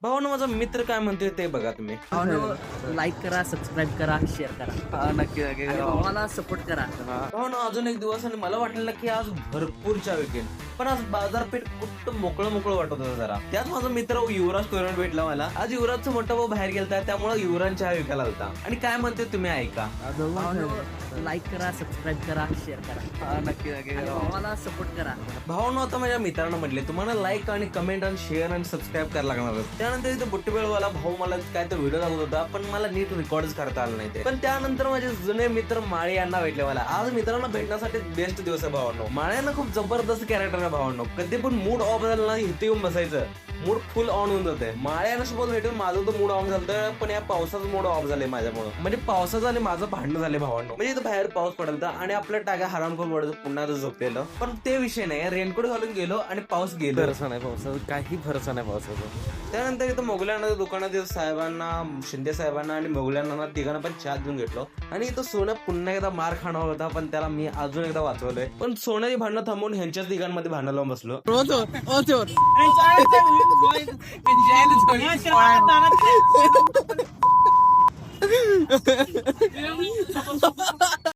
भावानं माझा मित्र काय म्हणतोय ते बघा तुम्ही. लाईक करा, सबस्क्राईब करा, शेअर करा, नक्की नक्की आणि भावाला सपोर्ट करा. भावानं अजून एक दिवस आणि मला वाटलेलं की आज भरपूर चहा विकेल, पण आज बाजारपेठ कुठं मोकळं वाटत होतं जरा. त्यात माझा मित्र युवराज कोयराड भेटला मला. आज युवराजचा मोठा भाऊ बाहेर गेलता, त्यामुळे युवराज चहा विकायला होता. आणि काय म्हणते तुम्ही ऐका. लाईक करा, सबस्क्राईब करा, शेअर करा, नक्की नक्की आणि भावाला सपोर्ट करा. भावानं आता माझ्या मित्रांना म्हटले तुम्हाला लाईक आणि कमेंट आणि शेअर आणि सबस्क्राईब करायला लागणार. त्यानंतर इथे बुट्टीबेळवाला भाऊ मला काय तर व्हिडिओ दाखवत होता, पण मला नीट रेकॉर्डच करता आलं नाही ते. पण त्यानंतर माझे जुने मित्र माळे यांना भेटले मला. आज मित्रांना भेटण्यासाठी बेस्ट दिवस आहे भावांनो. माळ्यांना खूप जबरदस्त कॅरेक्टर आहे भावांनो. कधी पण मूड ऑफ झाला ना इथे येऊन बसायचं, मूड फुल ऑन होऊन जाते. माळ्यांना सोबत भेटून माझं तर मूड ऑफ झालं, पण या पावसाचं मूड ऑफ झाले माझ्यामुळे. म्हणजे पावसाचं आणि माझं भांडण झाले भावांनो. म्हणजे इथं बाहेर पाऊस पडला आणि आपल्या टाक्या हरामखोर पडत पुन्हा झोपलेलं. पण ते विषय नाही, रेनकोट घालून गेलो आणि पाऊस गेलो. भरोसा नाही पावसाचा, काही भरोसा नाही पावसाचा. त्यानंतर इथं मोगल्यांना दुकानात साहेबांना, शिंदे साहेबांना आणि मोगल्यांना तिघांना पण चहा देऊन घेतलो. आणि इथं सोनं पुन्हा एकदा मार खाणार होता, पण त्याला मी अजून एकदा वाचवलंय. पण सोन्याची भांडणं थांबवून ह्यांच्याच तिघांमध्ये भांडण लावून बसलो.